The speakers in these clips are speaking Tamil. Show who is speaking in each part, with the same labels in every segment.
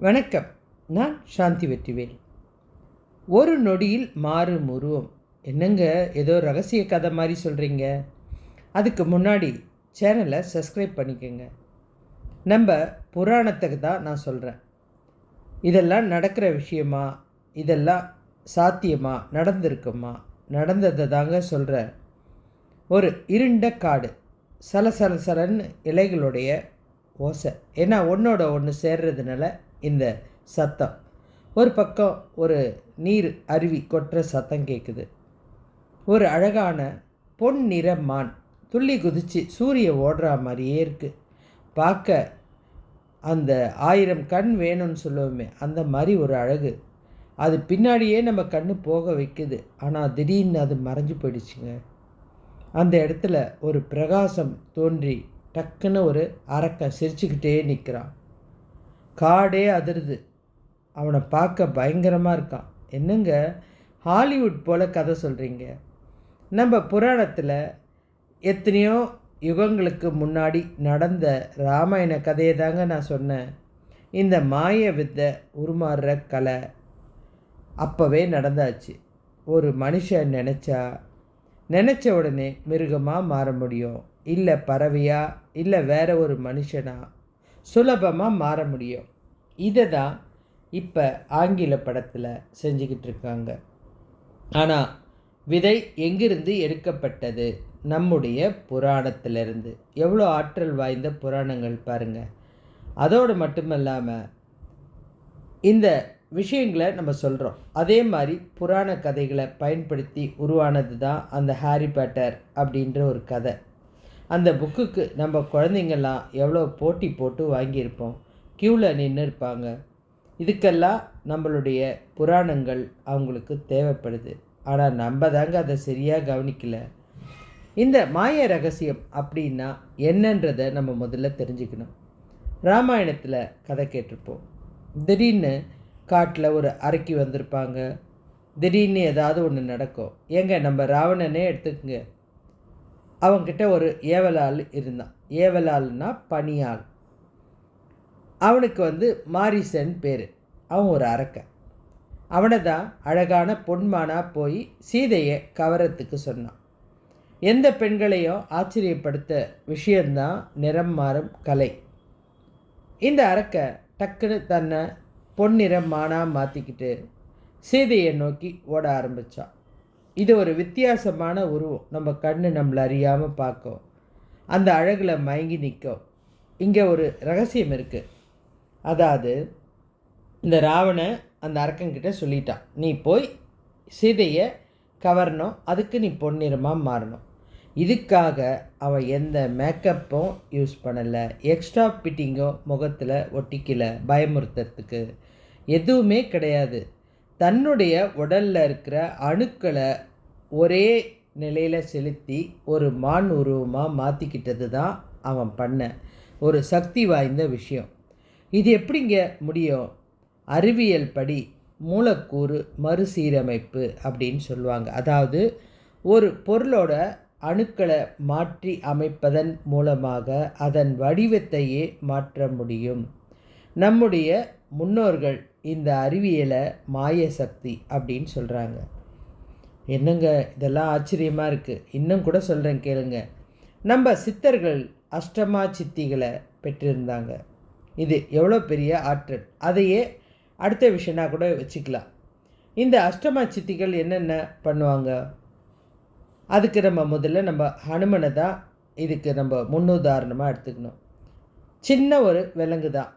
Speaker 1: வணக்கம். நான் சாந்தி வெற்றிவேல். ஒரு நொடியில் மாறும் உருவம். என்னங்க ஏதோ ரகசிய கதை மாதிரி சொல்கிறீங்க? அதுக்கு முன்னாடி சேனலை சப்ஸ்கிரைப் பண்ணிக்கோங்க. நம்ம புராணத்துக்கு தான் நான் சொல்கிறேன். இதெல்லாம் நடக்கிற விஷயமா? இதெல்லாம் சாத்தியமா? நடந்திருக்குமா? நடந்ததை தாங்க சொல்கிறேன். ஒரு இருண்ட காடு, சலசலசலன்னு இலைகளுடைய ஓசை. ஏன்னா ஒன்றோட ஒன்று சேர்றதுனால இந்த சத்தம். ஒரு பக்கம் ஒரு நீர் அருவி கொட்டுற சத்தம் கேட்குது. ஒரு அழகான பொன் நிற மான் துள்ளி குதித்து சூரிய ஓடுற மாதிரியே இருக்குது. பார்க்க அந்த 1000 கண் வேணும்னு சொல்லுவோமே, அந்த மாதிரி ஒரு அழகு. அது பின்னாடியே நம்ம கண்ணு போக வைக்குது. ஆனால் திடீர்னு அது மறைஞ்சு போயிடுச்சுங்க. அந்த இடத்துல ஒரு பிரகாசம் தோன்றி டக்குன்னு ஒரு அரக்கன் சிரிச்சுக்கிட்டே நிற்கிறான். காடே அதிருது. அவனை பார்க்க பயங்கரமாக இருக்கான். என்னங்க ஹாலிவுட் போல் கதை சொல்கிறீங்க? நம்ம புராணத்தில் எத்தனையோ யுகங்களுக்கு முன்னாடி நடந்த ராமாயண கதையை தாங்க நான் சொன்னேன். இந்த மாய வித்தை உருமாறுற கலை அப்போவே நடந்தாச்சு. ஒரு மனுஷன் நினச்ச உடனே மிருகமாக மாற முடியும், இல்லை பறவையா, இல்லை வேற ஒரு மனுஷனா சுலபமாக மாற முடியும். இதை தான் இப்போ ஆங்கில படத்தில் செஞ்சுக்கிட்டு இருக்காங்க. ஆனால் விதை எங்கிருந்து எடுக்கப்பட்டது? நம்முடைய புராணத்திலிருந்து. எவ்வளோ ஆற்றல் வாய்ந்த புராணங்கள் பாருங்கள். அதோடு மட்டுமல்லாமல் இந்த விஷயங்களை நம்ம சொல்கிறோம். அதே மாதிரி புராண கதைகளை பயன்படுத்தி உருவானது தான் அந்த ஹாரி பாட்டர் அப்படின்ற ஒரு கதை. அந்த புக்குக்கு நம்ம குழந்தைங்கள்லாம் எவ்வளோ போட்டி போட்டு வாங்கியிருப்போம். க்யூவில் நின்று இருப்பாங்க. இதுக்கெல்லாம் நம்மளுடைய புராணங்கள் அவங்களுக்கு தேவைப்படுது. ஆனால் நம்ம தாங்க அதை சரியாக கவனிக்கலை. இந்த மாய ரகசியம் அப்படின்னா என்னன்றதை நம்ம முதல்ல தெரிஞ்சுக்கணும். ராமாயணத்தில் கதை கேட்டிருப்போம். திடீர்னு காட்டில் ஒரு அரக்கி வந்திருப்பாங்க. திடீர்னு ஏதாவது ஒன்று நடக்கும். ஏங்க நம்ம ராவணனே எடுத்துக்கங்க. அவன்கிட்ட ஒரு ஏவலாள் இருந்தான். ஏவலாள்னா பணியாள். அவனுக்கு மாரிசன் பேர். அவன் ஒரு அரக்கன். அவனை தான் அழகான பொன்மானாக போய் சீதையை கவரத்துக்கு சொன்னான். எந்த பெண்களையும் ஆச்சரியப்படுத்த விஷயந்தான் நிறம் மாறும் கலை. இந்த அரக்கன் டக்குன்னு தன்னை பொன்னிறம் மானாக மாற்றிக்கிட்டு சீதையை நோக்கி ஓட ஆரம்பித்தான். இது ஒரு வித்தியாசமான உருவம். நம்ம கண்ணு நம்மளை அறியாமல் பார்க்கும். அந்த அழகில் மயங்கி நிற்கும். இங்கே ஒரு ரகசியம் இருக்குது. அதாவது இந்த ராவணன் அந்த அரக்கன்கிட்ட சொல்லிட்டான், நீ போய் சீதையை கவரணும், அதுக்கு நீ பொன்னிறமாக மாறணும். இதுக்காக அவன் எந்த மேக்கப்பும் யூஸ் பண்ணலை, எக்ஸ்ட்ரா ஃபிட்டிங்கோ முகத்தில் ஒட்டிக்கலை, பயமுறுத்துறதுக்கு எதுவுமே கிடையாது. தன்னுடைய உடலில் இருக்கிற அணுக்களை ஒரே நிலையில் செலுத்தி ஒரு மான் உருவமாக மாற்றிக்கிட்டது தான் அவன் பண்ண ஒரு சக்தி வாய்ந்த விஷயம். இது எப்படிங்க முடியும்? அறிவியல் படி மூலக்கூறு மறுசீரமைப்பு அப்படின்னு சொல்லுவாங்க. அதாவது ஒரு பொருளோட அணுக்களை மாற்றி அமைப்பதன் மூலமாக அதன் வடிவத்தையே மாற்ற முடியும். நம்முடைய முன்னோர்கள் இந்த அறிவியலை மாய சக்தி அப்படின்னு சொல்கிறாங்க. என்னங்க இதெல்லாம் ஆச்சரியமாக இருக்குது. இன்னும் கூட சொல்கிறேன் கேளுங்க. நம்ம சித்தர்கள் அஷ்டமா சித்திகளை பெற்றிருந்தாங்க. இது எவ்வளோ பெரிய ஆற்றல். அதையே அடுத்த விஷயனா கூட வச்சுக்கலாம். இந்த அஷ்டமா சித்திகள் என்னென்ன பண்ணுவாங்க? அதுக்கு நம்ம ஹனுமனை தான் இதுக்கு நம்ம முன்னுதாரணமாக எடுத்துக்கணும். சின்ன ஒரு விலங்கு தான்.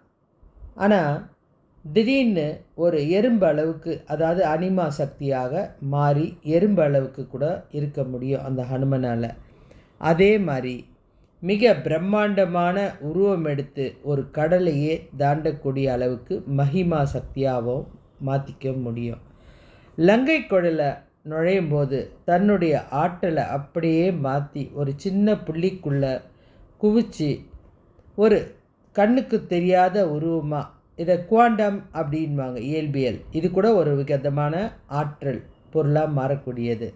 Speaker 1: ஆனால் திடீர்னு ஒரு எறும்பு அளவுக்கு, அதாவது அனிமா சக்தியாக மாறி எறும்பு அளவுக்கு கூட இருக்க முடியும் அந்த ஹனுமனால். அதே மாதிரி மிக பிரம்மாண்டமான உருவம் எடுத்து ஒரு கடலையே தாண்டக்கூடிய அளவுக்கு மகிமா சக்தியாகவும் மாற்றிக்க முடியும். லங்கை குழலை நுழையும் போது தன்னுடைய ஆற்றலை அப்படியே மாற்றி ஒரு சின்ன புள்ளிக்குள்ளே குவிச்சு ஒரு கண்ணுக்கு தெரியாத உருவமாக, இதை குவாண்டம் அப்படின்வாங்க இயல்பியல். இது கூட ஒரு விதமான ஆற்றல் பொருளாக மாறக்கூடியது.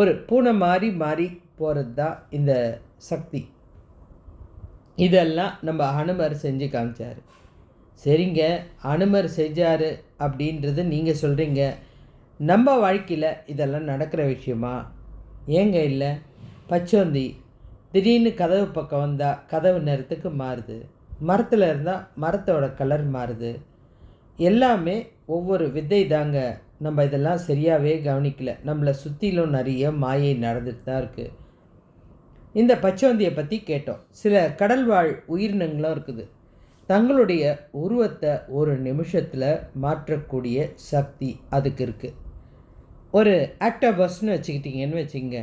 Speaker 1: ஒரு பூனை மாறி போகிறது தான் இந்த சக்தி. இதெல்லாம் நம்ம ஹனுமர் செஞ்சு காமிச்சார். சரிங்க, அனுமர் செஞ்சார் அப்படின்றத நீங்கள் சொல்கிறீங்க. நம்ம வாழ்க்கையில் இதெல்லாம் நடக்கிற விஷயமா? ஏங்க இல்லை? பச்சோந்தி திடீர்னு கதவு பக்கம் வந்தால் கதவு நேரத்துக்கு மாறுது. மரத்தில் இருந்தால் மரத்தோட கலர் மாறுது. எல்லாமே ஒவ்வொரு வித்தை தாங்க. நம்ம இதெல்லாம் சரியாகவே கவனிக்கல. நம்மளை சுற்றிலும் நிறைய மாயை நடந்துட்டு தான் இருக்குது. இந்த பச்சோந்தியை பற்றி கேட்டோம். சில கடல்வாழ் உயிரினங்களும் இருக்குது. தங்களுடைய உருவத்தை ஒரு நிமிஷத்தில் மாற்றக்கூடிய சக்தி அதுக்கு இருக்குது. ஒரு ஆக்டோபஸ்ன்னு வச்சுக்கிட்டிங்கன்னு வச்சுங்க,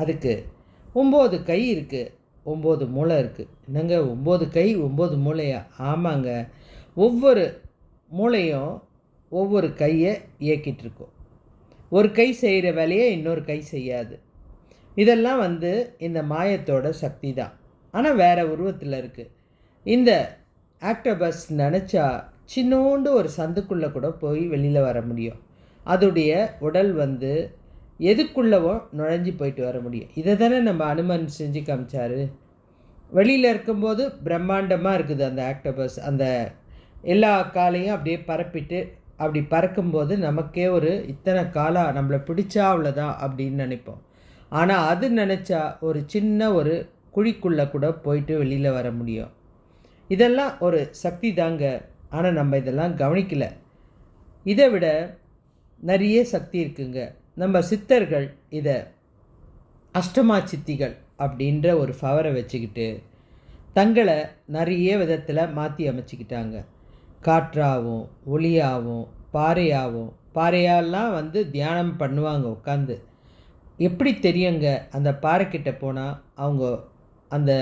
Speaker 1: அதுக்கு 9 கை இருக்குது, 9 மூளை இருக்குது. என்னங்க 9 கை 9 மூளையா? ஆமாங்க. ஒவ்வொரு மூளையும் ஒவ்வொரு கையை இயக்கிட்டுருக்கும். ஒரு கை செய்கிற வேலையை இன்னொரு கை செய்யாது. இதெல்லாம் இந்த மாயத்தோட சக்தி தான். ஆனால் வேறு உருவத்தில் இருக்குது. இந்த ஆக்டோபஸ் நினச்சா சின்னோண்டு ஒரு சந்துக்குள்ளே கூட போய் வெளியில் வர முடியும். அதோடைய உடல் எதுக்குள்ளவும் நுழைஞ்சி போயிட்டு வர முடியும். இதை தானே நம்ம அனுமன் செஞ்சு காமிச்சார். வெளியில் இருக்கும்போது பிரம்மாண்டமாக இருக்குது அந்த ஆக்டோபஸ். அந்த எல்லா காலையும் அப்படியே பரப்பிட்டு அப்படி பறக்கும்போது நமக்கே ஒரு இத்தனை காலாக நம்மளை பிடிச்சா அவ்வளோதான் அப்படின்னு நினைப்போம். ஆனால் அது நினச்சா ஒரு சின்ன ஒரு குழிக்குள்ளே கூட போயிட்டு வெளியில் வர முடியும். இதெல்லாம் ஒரு சக்தி தாங்க. ஆனால் நம்ம இதெல்லாம் கவனிக்கலை. இதை விட நிறைய சக்தி இருக்குங்க. நம்ம சித்தர்கள் இதை அஷ்டமா சித்திகள் அப்படின்ற ஒரு பவரை வச்சுக்கிட்டு தங்களை நிறைய விதத்தில் மாற்றி அமைச்சிக்கிட்டாங்க. காற்றாகவும் ஒளியாகவும் பாறையாகவும். பாறையாலாம் தியானம் பண்ணுவாங்க உட்காந்து. எப்படி தெரியுங்க? அந்த பாறைக்கிட்ட போனால் அவங்க அந்த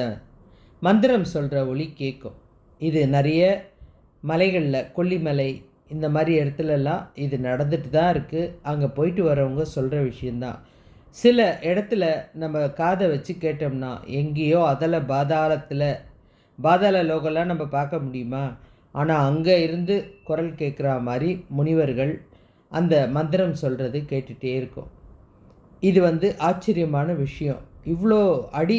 Speaker 1: மந்திரம் சொல்கிற ஒளி கேட்கும். இது நிறைய மலைகளில், கொல்லிமலை இந்த மாதிரி இடத்துலலாம் இது நடந்துட்டு தான் இருக்குது. அங்கே போயிட்டு வரவங்க சொல்கிற விஷயந்தான். சில இடத்துல நம்ம காதை வச்சு கேட்டோம்னா எங்கேயோ அதில் பாதாள லோகம்லாம் நம்ம பார்க்க முடியுமா? ஆனால் அங்கே இருந்து குரல் கேட்குற மாதிரி முனிவர்கள் அந்த மந்திரம் சொல்கிறது கேட்டுகிட்டே இருக்கும். இது ஆச்சரியமான விஷயம். இவ்வளோ அடி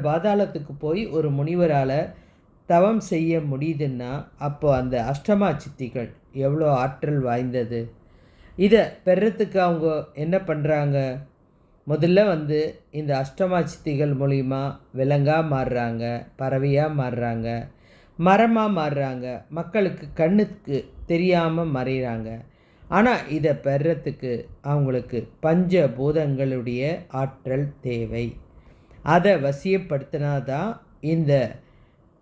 Speaker 1: பாதாளத்துக்கு போய் ஒரு முனிவரால் தவம் செய்ய முடியுதுன்னா அப்போ அந்த அஷ்டமா சித்திகள் எவ்வளோ ஆற்றல் வாய்ந்தது. இதை பெறத்துக்கு அவங்க என்ன பண்ணுறாங்க? முதல்ல இந்த அஷ்டமா சித்திகள் மூலிமா விலங்காக மாறுறாங்க, பறவையாக மாறுறாங்க, மரமாக மாறுறாங்க, மக்களுக்கு கண்ணுக்கு தெரியாமல் மறைகிறாங்க. ஆனால் இதை பெறத்துக்கு அவங்களுக்கு பஞ்சபூதங்களுடைய ஆற்றல் தேவை. அதை வசியப்படுத்தினா தான் இந்த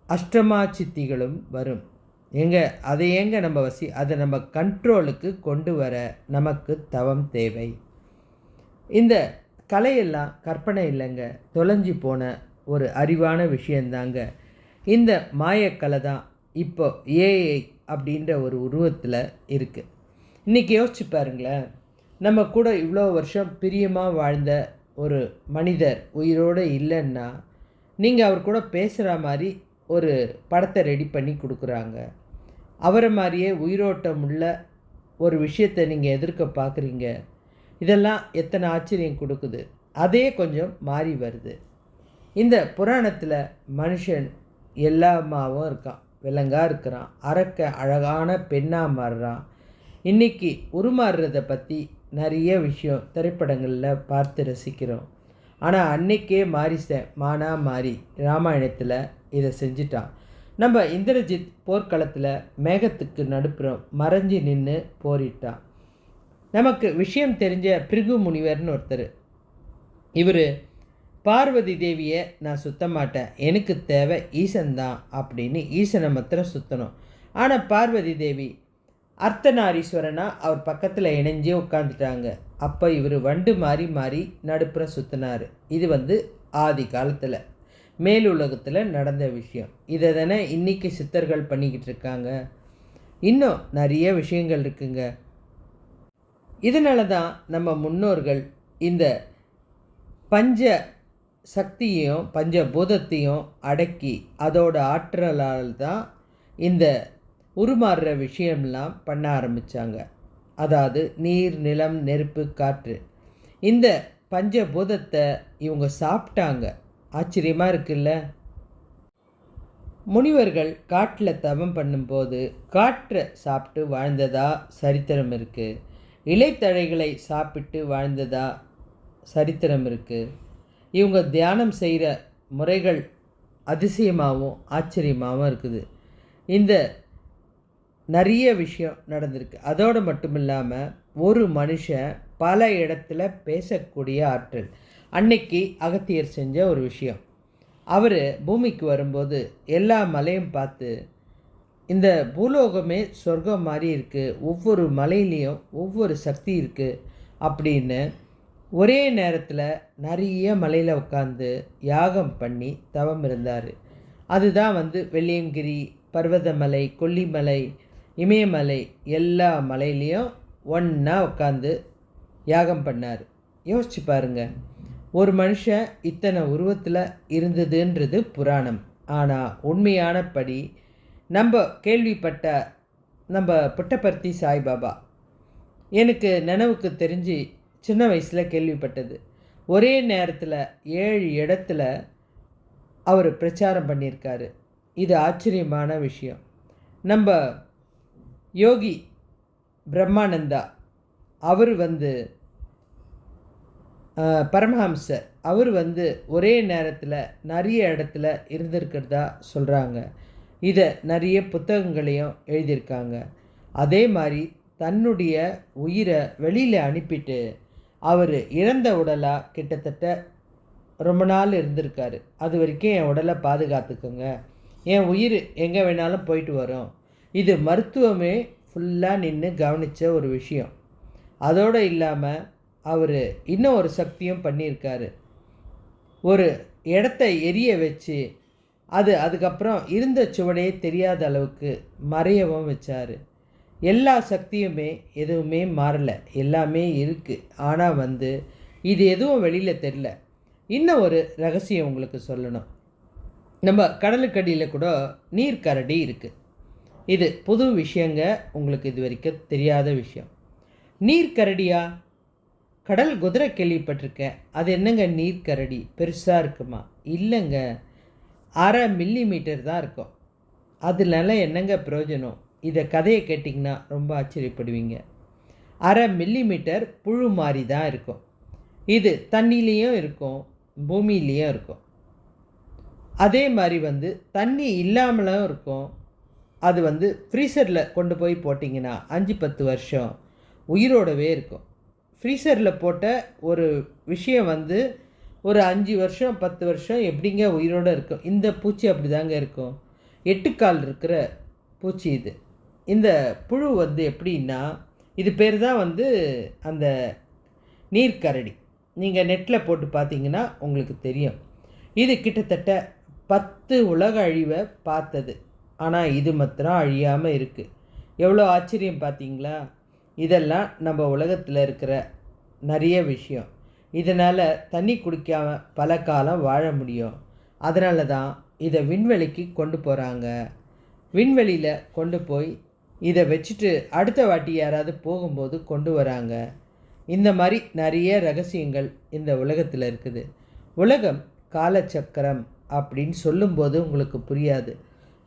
Speaker 1: அஷ்டமா சித்திகளும் வரும். அதை நம்ம அதை நம்ம கண்ட்ரோலுக்கு கொண்டு வர நமக்கு தவம் தேவை. இந்த கலையெல்லாம் கற்பனை இல்லைங்க, தொலைஞ்சி போன ஒரு அறிவான விஷயந்தாங்க. இந்த மாயக்கலை தான் இப்போ ஏஐ அப்படின்ற ஒரு உருவத்தில் இருக்குது. இன்றைக்கி யோசிச்சு பாருங்களேன், நம்ம கூட இவ்வளோ வருஷம் பிரியமாக வாழ்ந்த ஒரு மனிதர் உயிரோடு இல்லைன்னா நீங்கள் அவர் கூட பேசுகிற மாதிரி ஒரு படத்தை ரெடி பண்ணி கொடுக்குறாங்க. அவரை மாதிரியே உயிரோட்டம் உள்ள ஒரு விஷயத்தை நீங்கள் எதிர்க்க பார்க்குறீங்க. இதெல்லாம் எத்தனை ஆச்சரியம் கொடுக்குது. அதே கொஞ்சம் மாறி வருது. இந்த புராணத்தில் மனுஷன் எல்லாமாவும் இருக்கான், விலங்காக இருக்கிறான், அரக்க அழகான பெண்ணாக மாறுறான். இன்றைக்கி உருமாறுறதை பற்றி நிறைய விஷயம் திரைப்படங்களில் பார்த்து ரசிக்கிறோம். ஆனால் அன்னைக்கே மானா மாறி ராமாயணத்தில் இதை செஞ்சிட்டான். நம்ம இந்திரஜித் போர்க்களத்தில் மேகத்துக்கு நடுப்புறம் மறைஞ்சி நின்று போரிட்டான். நமக்கு விஷயம் தெரிஞ்ச பிருகு முனிவர்னு ஒருத்தர். இவர் பார்வதி தேவியை நான் சுத்த மாட்டேன், எனக்கு தேவை ஈசன்தான் அப்படின்னு ஈசனை மாத்திரம் சுற்றணும். ஆனால் பார்வதி தேவி அர்த்தநாரீஸ்வரனாக அவர் பக்கத்தில் இணைஞ்சே உட்காந்துட்டாங்க. அப்போ இவர் வண்டு மாறி மாறி நடுப்புறம் சுற்றினார். இது ஆதி காலத்தில் மேலுலகத்தில் நடந்த விஷயம். இதை தானே இன்றைக்கி சித்தர்கள் பண்ணிக்கிட்டு இருக்காங்க. இன்னும் நிறைய விஷயங்கள் இருக்குங்க. இதனால தான் நம்ம முன்னோர்கள் இந்த பஞ்ச சக்தியையும் பஞ்சபூதத்தையும் அடக்கி அதோட ஆற்றலால் தான் இந்த உருமாறுற விஷயம்லாம் பண்ண ஆரம்பித்தாங்க. அதாவது நீர், நிலம், நெருப்பு, காற்று, இந்த பஞ்சபூதத்தை இவங்க சாப்பிட்டாங்க. ஆச்சரியமாக இருக்குல்ல? முனிவர்கள் காட்டில் தவம் பண்ணும்போது காற்றை சாப்பிட்டு வாழ்ந்ததா சரித்திரம் இருக்குது. இலைத்தழைகளை சாப்பிட்டு வாழ்ந்ததா சரித்திரம் இருக்குது. இவங்க தியானம் செய்கிற முறைகள் அதிசயமாகவும் ஆச்சரியமாகவும் இருக்குது. இந்த நிறைய விஷயம் நடந்திருக்கு. அதோடு மட்டும் இல்லாமல் ஒரு மனுஷன் பல இடத்துல பேசக்கூடிய ஆற்றல். அன்னைக்கு அகத்தியர் செஞ்ச ஒரு விஷயம். அவர் பூமிக்கு வரும்போது எல்லா மலையும் பார்த்து, இந்த பூலோகமே சொர்க்கம் மாதிரி இருக்குது, ஒவ்வொரு மலையிலையும் ஒவ்வொரு சக்தி இருக்குது அப்படின்னு ஒரே நேரத்தில் நிறைய மலையில் உட்காந்து யாகம் பண்ணி தவம் இருந்தார். அதுதான் வெள்ளியங்கிரி, பர்வதமலை, கொல்லிமலை, இமயமலை எல்லா மலையிலையும் ஒன்றா உட்காந்து யாகம் பண்ணார். யோசிச்சு பாருங்கள், ஒரு மனுஷன் இத்தனை உருவத்தில் இருந்ததுன்றது புராணம். ஆனால் உண்மையானபடி நம்ம கேள்விப்பட்ட நம்ம புட்டபர்த்தி சாய்பாபா, எனக்கு நினைவுக்கு தெரிஞ்சு சின்ன வயசில் கேள்விப்பட்டது, ஒரே நேரத்தில் 7 இடத்துல அவர் பிரச்சாரம் பண்ணியிருக்காரு. இது ஆச்சரியமான விஷயம். நம்ம யோகி பிரம்மானந்தா அவர் பரமஹம்சர் அவர் ஒரே நேரத்தில் நிறைய இடத்துல இருந்திருக்கிறதா சொல்கிறாங்க. இதை நிறைய புத்தகங்களையும் எழுதியிருக்காங்க. அதே மாதிரி தன்னுடைய உயிரை வெளியில் அனுப்பிட்டு அவர் இறந்த உடலாக கிட்டத்தட்ட ரொம்ப நாள் இருந்திருக்காரு. அது வரைக்கும் என் உடலை பாதுகாத்துக்கோங்க, என் உயிர் எங்கே வேணாலும் போயிட்டு வரும். இது மருத்துவமே ஃபுல்லாக நின்று கவனித்த ஒரு விஷயம். அதோடு இல்லாமல் அவர் இன்னும் ஒரு சக்தியும் பண்ணியிருக்காரு. ஒரு இடத்த எரிய வச்சு அதுக்கப்புறம் இருந்த சுவடையே தெரியாத அளவுக்கு மறையவும் வச்சார். எல்லா சக்தியுமே எதுவுமே மாறலை, எல்லாமே இருக்குது. ஆனால் இது எதுவும் வெளியில் தெரில. இன்னும் ஒரு ரகசியம் உங்களுக்கு சொல்லணும். நம்ம கடலுக்கடியில் கூட நீர்க்கரடி இருக்குது. இது புது விஷயங்க, உங்களுக்கு இது வரைக்கும் தெரியாத விஷயம். நீர்க்கரடியா? கடல் குதிரை கேள்விப்பட்டிருக்கேன். அது என்னங்க நீர்க்கரடி பெருசாக இருக்குமா? இல்லைங்க, 1/2 மில்லிமீட்டர் தான் இருக்கும். அதனால என்னங்க பிரயோஜனம்? இதை கதையை கேட்டிங்கன்னா ரொம்ப ஆச்சரியப்படுவீங்க. 1/2 மில்லிமீட்டர் புழு மாதிரி தான் இருக்கும். இது தண்ணிலேயும் இருக்கும், பூமியிலையும் இருக்கும். அதே மாதிரி தண்ணி இல்லாமலும் இருக்கும். அது ஃப்ரீசரில் கொண்டு போய் போட்டிங்கன்னா 5-10 வருஷம் உயிரோடவே இருக்கும். ஃப்ரீசரில் போட்ட ஒரு விஷயம் ஒரு 5 வருஷம் 10 வருஷம் எப்படிங்க உயிரோடு இருக்கும்? இந்த பூச்சி அப்படி தாங்க இருக்கும். 8 கால் இருக்கிற பூச்சி இது. இந்த புழு எப்படின்னா, இது பேர் தான் அந்த நீர்க்கரடி. நீங்கள் நெட்டில் போட்டு பார்த்தீங்கன்னா உங்களுக்கு தெரியும். இது கிட்டத்தட்ட 10 உலக அழிவை பார்த்தது. ஆனால் இது மாத்திரம் அழியாமல் இருக்குது. எவ்வளோ ஆச்சரியம் பார்த்தீங்களா? இதெல்லாம் நம்ம உலகத்தில் இருக்கிற நிறைய விஷயம். இதனால் தண்ணி குடிக்காமல் பல காலம் வாழ முடியும். அதனால தான் இதை விண்வெளிக்கு கொண்டு போகிறாங்க. விண்வெளியில் கொண்டு போய் இதை வச்சுட்டு அடுத்த வாட்டி யாராவது போகும்போது கொண்டு வராங்க. இந்த மாதிரி நிறைய ரகசியங்கள் இந்த உலகத்தில் இருக்குது. உலகம் காலச்சக்கரம் அப்படின்னு சொல்லும்போது உங்களுக்கு புரியாது.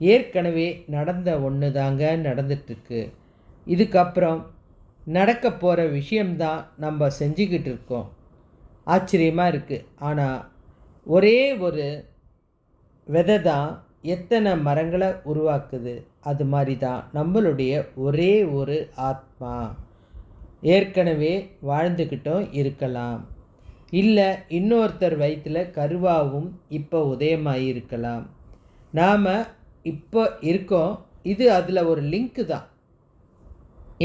Speaker 1: ஏற்கனவே நடந்த ஒன்று தாங்க நடந்துட்டுருக்கு. இதுக்கப்புறம் நடக்க போகிற விஷயம்தான் நம்ம செஞ்சுக்கிட்டு இருக்கோம். ஆச்சரியமாக இருக்குது. ஆனால் ஒரே ஒரு விதை தான் எத்தனை மரங்களை உருவாக்குது. அது மாதிரி தான் நம்மளுடைய ஒரே ஒரு ஆத்மா. ஏற்கனவே வாழ்ந்துக்கிட்டும் இருக்கலாம், இல்லை இன்னொருத்தர் வயிற்றில் கருவாகவும் இப்போ உதயமாகி இருக்கலாம். நாம் இப்போ இருக்கோம். இது அதில் ஒரு லிங்க்கு தான்.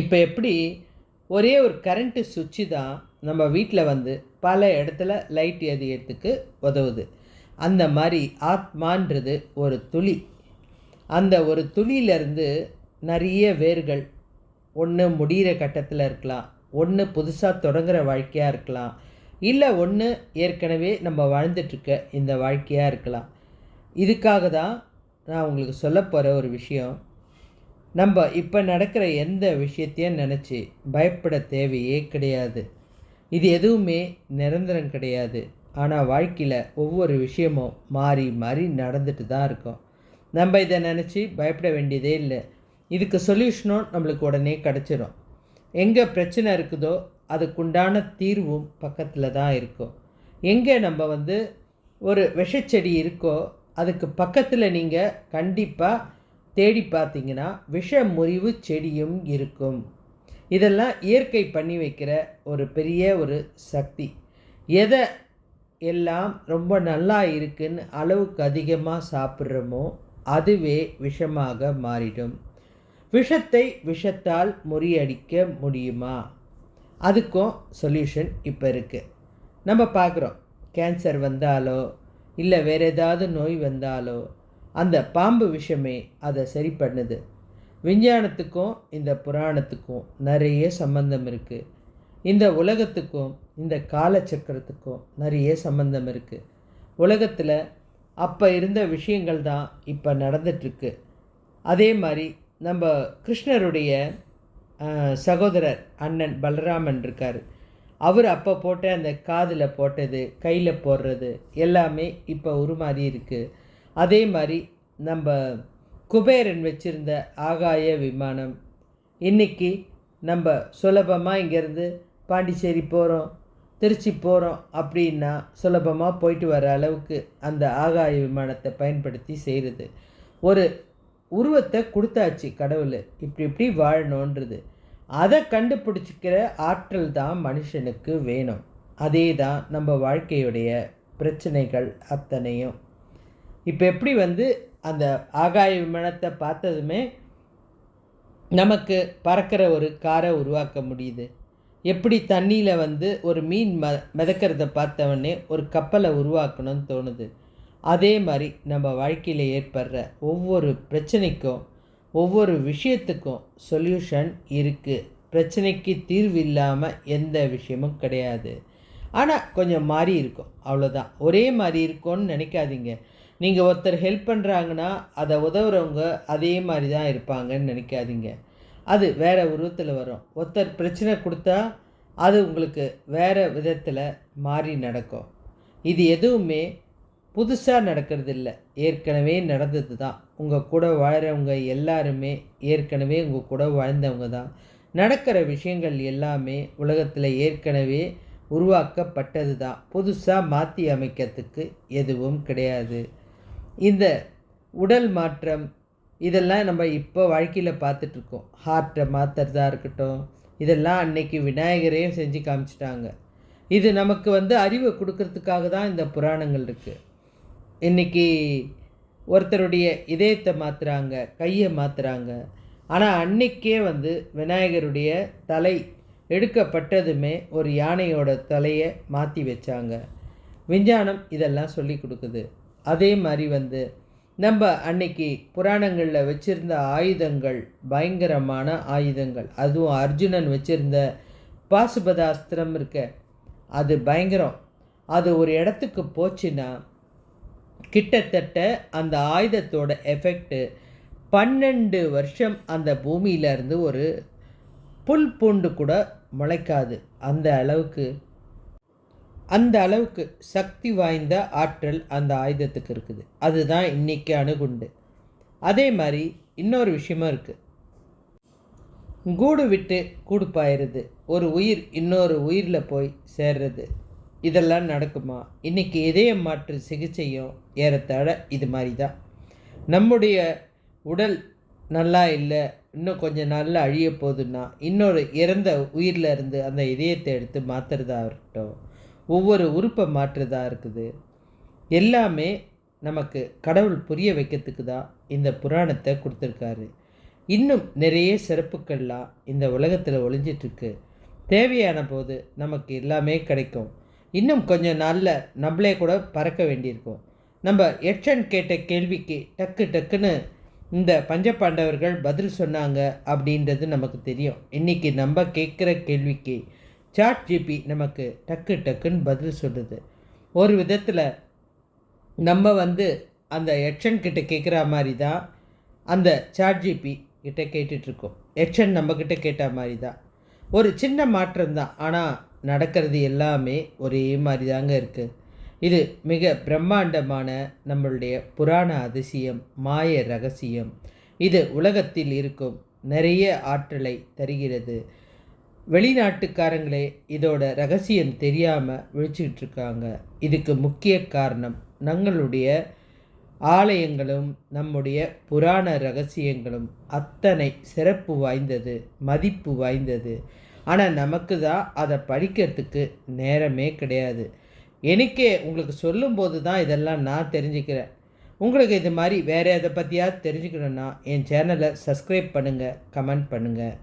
Speaker 1: இப்போ எப்படி ஒரே ஒரு கரண்ட்டு சுவிட்சு தான் நம்ம வீட்டில் பல இடத்துல லைட் எரியறதுக்கு உதவுது. அந்த மாதிரி ஆத்மான்றது ஒரு துளி. அந்த ஒரு துளியிலேருந்து நிறைய வேர்கள், ஒன்று முடிகிற கட்டத்தில் இருக்கலாம், ஒன்று புதுசாக தொடங்குகிற வாழ்க்கையாக இருக்கலாம், இல்லை ஒன்று ஏற்கனவே நம்ம வாழ்ந்துட்டுருக்க இந்த வாழ்க்கையாக இருக்கலாம். இதுக்காக தான் நான் உங்களுக்கு சொல்ல போகிற ஒரு விஷயம். நம்ம இப்போ நடக்கிற எந்த விஷயத்தையும் நினச்சி பயப்பட தேவையே கிடையாது. இது எதுவுமே நிரந்தரம் கிடையாது. ஆனால் வாழ்க்கையில் ஒவ்வொரு விஷயமும் மாறி மாறி நடந்துட்டு தான் இருக்கும். நம்ம இதை நினச்சி பயப்பட வேண்டியதே இல்லை. இதுக்கு சொல்யூஷனும் நம்மளுக்கு உடனே கிடச்சிரும். எங்கே பிரச்சனை இருக்குதோ அதுக்குண்டான தீர்வும் பக்கத்தில் தான் இருக்கும். எங்கே நம்ம ஒரு விஷச்செடி இருக்கோ அதுக்கு பக்கத்தில் நீங்கள் கண்டிப்பாக தேடி பார்த்தீங்கன்னா விஷ முறிவு செடியும் இருக்கும். இதெல்லாம் இயற்கை பண்ணி வைக்கிற ஒரு பெரிய ஒரு சக்தி. எதை எல்லாம் ரொம்ப நல்லா இருக்குன்னு அளவுக்கு அதிகமாக சாப்பிட்றோமோ அதுவே விஷமாக மாறிடும். விஷத்தை விஷத்தால் முறியடிக்க முடியுமா? அதுக்கும் சொல்யூஷன் இப்போ இருக்குது. நம்ம பார்க்குறோம், கேன்சர் வந்தாலோ இல்லை வேறு ஏதாவது நோய் வந்தாலோ அந்த பாம்பு விஷமே அதை சரி பண்ணுது. விஞ்ஞானத்துக்கும் இந்த புராணத்துக்கும் நிறைய சம்பந்தம் இருக்குது. இந்த உலகத்துக்கும் இந்த காலச்சக்கரத்துக்கும் நிறைய சம்பந்தம் இருக்குது. உலகத்தில் அப்போ இருந்த விஷயங்கள் தான் இப்போ நடந்துட்டுருக்கு. அதே மாதிரி நம்ம கிருஷ்ணருடைய சகோதரர் அண்ணன் பலராமன் இருக்கார். அவர் அப்போ போட்ட அந்த காதில் போட்டது, கையில் போடுறது எல்லாமே இப்போ உருமாறி இருக்குது. அதே மாதிரி நம்ம குபேரன் வச்சுருந்த ஆகாய விமானம் இன்றைக்கி நம்ம சுலபமாக இங்கேருந்து பாண்டிச்சேரி போகிறோம், திருச்சி போகிறோம் அப்படின்னா சுலபமாக போயிட்டு வர அளவுக்கு அந்த ஆகாய விமானத்தை பயன்படுத்தி செய்கிறது. ஒரு உருவத்தை கொடுத்தாச்சு கடவுள், இப்படி இப்படி வாழணுன்றது. அதை கண்டுபிடிச்சிக்கிற ஆற்றல் தான் மனுஷனுக்கு வேணும். அதே தான் நம்ம வாழ்க்கையுடைய பிரச்சனைகள் அத்தனையும். இப்போ எப்படி அந்த ஆகாய விமானத்தை பார்த்ததுமே நமக்கு பறக்கிற ஒரு காரை உருவாக்க முடியுது, எப்படி தண்ணியில் ஒரு மீன் மிதக்கிறத பார்த்தவொடனே ஒரு கப்பலை உருவாக்கணும்னு தோணுது. அதே மாதிரி நம்ம வாழ்க்கையில் ஏற்படுற ஒவ்வொரு பிரச்சனைக்கும் ஒவ்வொரு விஷயத்துக்கும் சொல்யூஷன் இருக்குது. பிரச்சனைக்கு தீர்வு இல்லாமல் எந்த விஷயமும் கிடையாது. ஆனால் கொஞ்சம் மாறி இருக்கும், அவ்வளோதான். ஒரே மாதிரி இருக்கும்னு நினைக்காதீங்க. நீங்கள் ஒருத்தர் ஹெல்ப் பண்ணுறாங்கன்னா அதை உதவுறவங்க அதே மாதிரி தான் இருப்பாங்கன்னு நினைக்காதீங்க. அது வேறு உருவத்தில் வரும். ஒருத்தர் பிரச்சனை கொடுத்தா அது உங்களுக்கு வேறு விதத்தில் மாறி நடக்கும். இது எதுவுமே புதுசாக நடக்கிறது இல்லை, ஏற்கனவே நடந்தது தான். உங்கள் கூட வாழ்கிறவங்க எல்லாருமே ஏற்கனவே உங்கள் கூட வாழ்ந்தவங்க தான். நடக்கிற விஷயங்கள் எல்லாமே உலகத்தில் ஏற்கனவே உருவாக்கப்பட்டது தான். புதுசாக மாற்றி அமைக்கிறதுக்கு எதுவும் கிடையாது. இந்த உடல் மாற்றம் இதெல்லாம் நம்ம இப்போ வாழ்க்கையில் பார்த்துட்ருக்கோம். ஹார்ட்டை மாற்றுறதா இருக்கட்டும், இதெல்லாம் அன்னைக்கு விநாயகரே செஞ்சு காமிச்சிட்டாங்க. இது நமக்கு அறிவை கொடுக்கறதுக்காக தான் இந்த புராணங்கள் இருக்குது. இன்றைக்கி ஒருத்தருடைய இதயத்தை மாற்றுறாங்க, கையை மாற்றுறாங்க. ஆனால் அன்னைக்கே விநாயகருடைய தலை எடுக்கப்பட்டதுமே ஒரு யானையோட தலையை மாற்றி வச்சாங்க. விஞ்ஞானம் இதெல்லாம் சொல்லி கொடுக்குது. அதே மாதிரி நம்ம அன்னைக்கு புராணங்களில் வச்சுருந்த ஆயுதங்கள் பயங்கரமான ஆயுதங்கள். அதுவும் அர்ஜுனன் வச்சுருந்த பாசுபதாஸ்திரம் இருக்க, அது பயங்கரம். அது ஒரு இடத்துக்கு போச்சுன்னா கிட்டத்தட்ட அந்த ஆயுதத்தோட எஃபெக்ட்டு 12 வருஷம் அந்த பூமியிலேருந்து ஒரு புல் பூண்டு கூட முளைக்காது. அந்த அளவுக்கு சக்தி வாய்ந்த ஆற்றல் அந்த ஆயுதத்துக்கு இருக்குது. அதுதான் இன்றைக்கி அணுகுண்டு. அதே மாதிரி இன்னொரு விஷயமும் இருக்குது. கூடு விட்டு கூடு பாயிறது, ஒரு உயிர் இன்னொரு உயிரில் போய் சேர்றது, இதெல்லாம் நடக்குமா? இன்றைக்கி இதய மாற்று சிகிச்சையும் ஏறத்தாழ இது மாதிரி தான். நம்முடைய உடல் நல்லா இல்லை, இன்னும் கொஞ்சம் நாளில் அழிய போகுதுன்னா இன்னொரு இறந்த உயிரில் இருந்து அந்த இதயத்தை எடுத்து மாற்றுறதா இருக்கட்டும், ஒவ்வொரு உறுப்பை மாற்றுறதா இருக்குது, எல்லாமே நமக்கு கடவுள் புரிய வைக்கிறதுக்கு தான் இந்த புராணத்தை கொடுத்துருக்காரு. இன்னும் நிறைய சிறப்புக்கள்லாம் இந்த உலகத்தில் ஒளிஞ்சிட்ருக்கு. தேவையான போது நமக்கு எல்லாமே கிடைக்கும். இன்னும் கொஞ்சம் நாளில் நம்மளே கூட பறக்க வேண்டியிருக்கும். நம்ம யட்சன் கேட்ட கேள்விக்கு டக்குன்னு இந்த பஞ்சபாண்டவர்கள் பதில் சொன்னாங்க அப்படின்றது நமக்கு தெரியும். இன்றைக்கி நம்ம கேட்குற கேள்விக்கு சாட்ஜிபி நமக்கு டக்குன்னு பதில் சொல்லுது. ஒரு விதத்தில் நம்ம அந்த யட்சன் கிட்ட கேட்குற மாதிரி தான் அந்த சாட்ஜிபி கிட்ட கேட்டுட்ருக்கோம். யட்சன் நம்மக்கிட்ட கேட்ட மாதிரி தான். ஒரு சின்ன மாற்றம் தான், ஆனால் நடக்கிறது எல்லாமே ஒரே மாதிரி தாங்க இருக்குது. இது மிக பிரம்மாண்டமான நம்மளுடைய புராண அதிசயம், மாய ரகசியம். இது உலகத்தில் இருக்கும் நிறைய ஆற்றலை தருகிறது. வெளிநாட்டுக்காரங்களே இதோட ரகசியம் தெரியாமல் விழிச்சிக்கிட்டு இருக்காங்க. இதுக்கு முக்கிய காரணம் நம்மளுடைய ஆலயங்களும் நம்முடைய புராண ரகசியங்களும் அத்தனை சிறப்பு வாய்ந்தது, மதிப்பு வாய்ந்தது. ஆனால் நமக்கு தான் அதை படிக்கிறதுக்கு நேரமே கிடையாது. எனக்கே உங்களுக்கு சொல்லும்போது தான் இதெல்லாம் நான் தெரிஞ்சுக்கிறேன். உங்களுக்கு இது மாதிரி வேறு எதை பற்றியாவது தெரிஞ்சுக்கணுன்னா என் சேனலை சப்ஸ்கிரைப் பண்ணுங்கள், கமெண்ட் பண்ணுங்கள்.